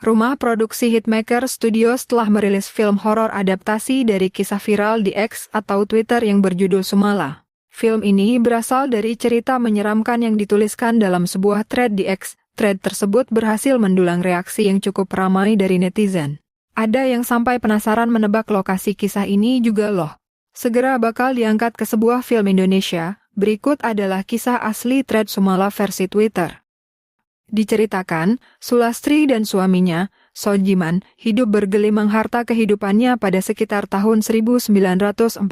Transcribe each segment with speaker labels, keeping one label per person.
Speaker 1: Rumah produksi Hitmaker Studios telah merilis film horor adaptasi dari kisah viral di X atau Twitter yang berjudul Sumala. Film ini berasal dari cerita menyeramkan yang dituliskan dalam sebuah thread di X. Thread tersebut berhasil mendulang reaksi yang cukup ramai dari netizen. Ada yang sampai penasaran menebak lokasi kisah ini juga loh. Segera bakal diangkat ke sebuah film Indonesia. Berikut adalah kisah asli thread Sumala versi Twitter. Diceritakan, Sulastri dan suaminya, Soejiman, hidup bergelimang harta kehidupannya pada sekitar tahun 1948.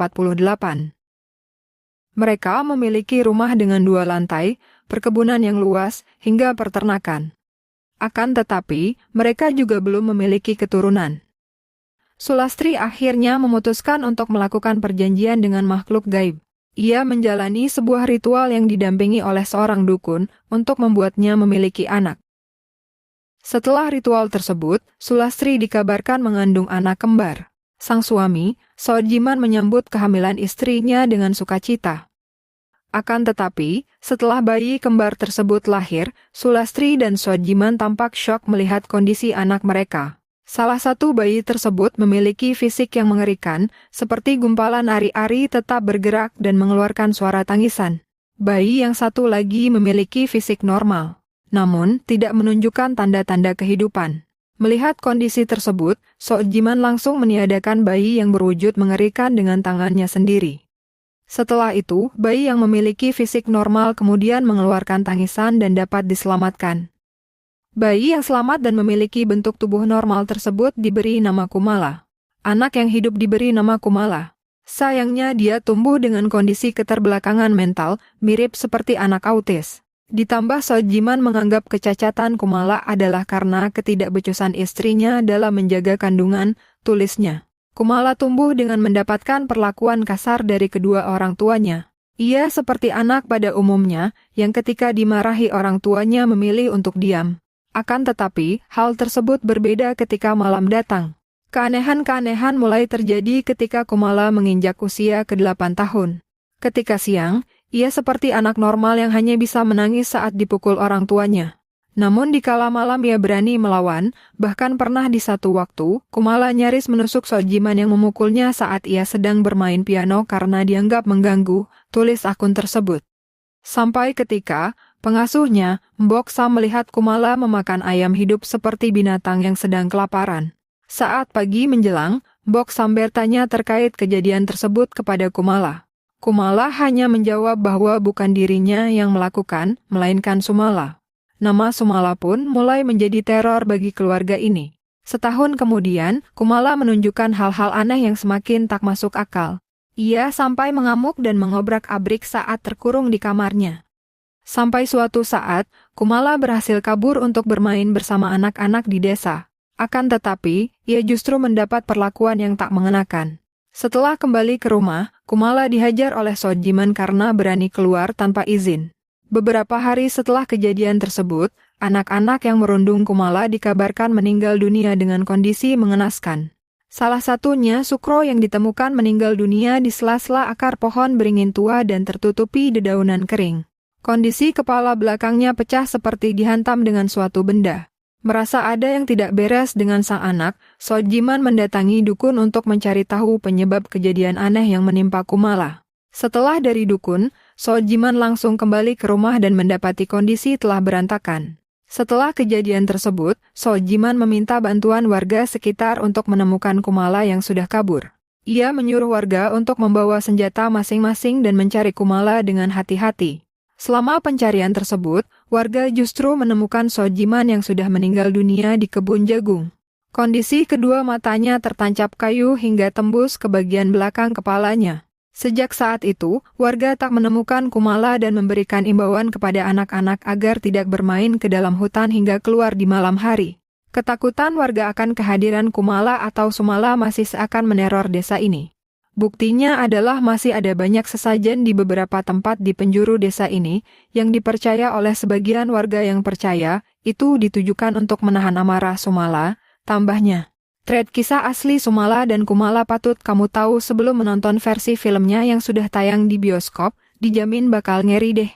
Speaker 1: Mereka memiliki rumah dengan 2 lantai, perkebunan yang luas, hingga peternakan. Akan tetapi, mereka juga belum memiliki keturunan. Sulastri akhirnya memutuskan untuk melakukan perjanjian dengan makhluk gaib. Ia menjalani sebuah ritual yang didampingi oleh seorang dukun untuk membuatnya memiliki anak. Setelah ritual tersebut, Sulastri dikabarkan mengandung anak kembar. Sang suami, Soejiman, menyambut kehamilan istrinya dengan sukacita. Akan tetapi, setelah bayi kembar tersebut lahir, Sulastri dan Soejiman tampak syok melihat kondisi anak mereka. Salah satu bayi tersebut memiliki fisik yang mengerikan, seperti gumpalan ari-ari tetap bergerak dan mengeluarkan suara tangisan. Bayi yang satu lagi memiliki fisik normal, namun tidak menunjukkan tanda-tanda kehidupan. Melihat kondisi tersebut, Soejiman langsung meniadakan bayi yang berwujud mengerikan dengan tangannya sendiri. Setelah itu, bayi yang memiliki fisik normal kemudian mengeluarkan tangisan dan dapat diselamatkan. Bayi yang selamat dan memiliki bentuk tubuh normal tersebut diberi nama Kumala. Anak yang hidup diberi nama Kumala. Sayangnya dia tumbuh dengan kondisi keterbelakangan mental, mirip seperti anak autis. Ditambah Soejiman menganggap kecacatan Kumala adalah karena ketidakbecusan istrinya dalam menjaga kandungan, tulisnya. Kumala tumbuh dengan mendapatkan perlakuan kasar dari kedua orang tuanya. Ia seperti anak pada umumnya, yang ketika dimarahi orang tuanya memilih untuk diam. Akan tetapi, hal tersebut berbeda ketika malam datang. Keanehan-keanehan mulai terjadi ketika Kumala menginjak usia ke-8 tahun. Ketika siang, ia seperti anak normal yang hanya bisa menangis saat dipukul orang tuanya. Namun di kala malam ia berani melawan, bahkan pernah di satu waktu, Kumala nyaris menusuk Soejiman yang memukulnya saat ia sedang bermain piano karena dianggap mengganggu, tulis akun tersebut. Sampai ketika, pengasuhnya, Mbok Sam, melihat Kumala memakan ayam hidup seperti binatang yang sedang kelaparan. Saat pagi menjelang, Mbok Sam bertanya terkait kejadian tersebut kepada Kumala. Kumala hanya menjawab bahwa bukan dirinya yang melakukan, melainkan Sumala. Nama Sumala pun mulai menjadi teror bagi keluarga ini. Setahun kemudian, Kumala menunjukkan hal-hal aneh yang semakin tak masuk akal. Ia sampai mengamuk dan mengobrak-abrik saat terkurung di kamarnya. Sampai suatu saat, Kumala berhasil kabur untuk bermain bersama anak-anak di desa. Akan tetapi, ia justru mendapat perlakuan yang tak mengenakan. Setelah kembali ke rumah, Kumala dihajar oleh Soejiman karena berani keluar tanpa izin. Beberapa hari setelah kejadian tersebut, anak-anak yang merundung Kumala dikabarkan meninggal dunia dengan kondisi mengenaskan. Salah satunya Sukro yang ditemukan meninggal dunia di sela-sela akar pohon beringin tua dan tertutupi dedaunan kering. Kondisi kepala belakangnya pecah seperti dihantam dengan suatu benda. Merasa ada yang tidak beres dengan sang anak, Soejiman mendatangi dukun untuk mencari tahu penyebab kejadian aneh yang menimpa Kumala. Setelah dari dukun, Soejiman langsung kembali ke rumah dan mendapati kondisi telah berantakan. Setelah kejadian tersebut, Soejiman meminta bantuan warga sekitar untuk menemukan Kumala yang sudah kabur. Ia menyuruh warga untuk membawa senjata masing-masing dan mencari Kumala dengan hati-hati. Selama pencarian tersebut, warga justru menemukan Soejiman yang sudah meninggal dunia di kebun jagung. Kondisi kedua matanya tertancap kayu hingga tembus ke bagian belakang kepalanya. Sejak saat itu, warga tak menemukan Kumala dan memberikan imbauan kepada anak-anak agar tidak bermain ke dalam hutan hingga keluar di malam hari. Ketakutan warga akan kehadiran Kumala atau Sumala masih seakan meneror desa ini. Buktinya adalah masih ada banyak sesajen di beberapa tempat di penjuru desa ini, yang dipercaya oleh sebagian warga yang percaya, itu ditujukan untuk menahan amarah Sumala, tambahnya. Thread kisah asli Sumala dan Kumala patut kamu tahu sebelum menonton versi filmnya yang sudah tayang di bioskop, dijamin bakal ngeri deh.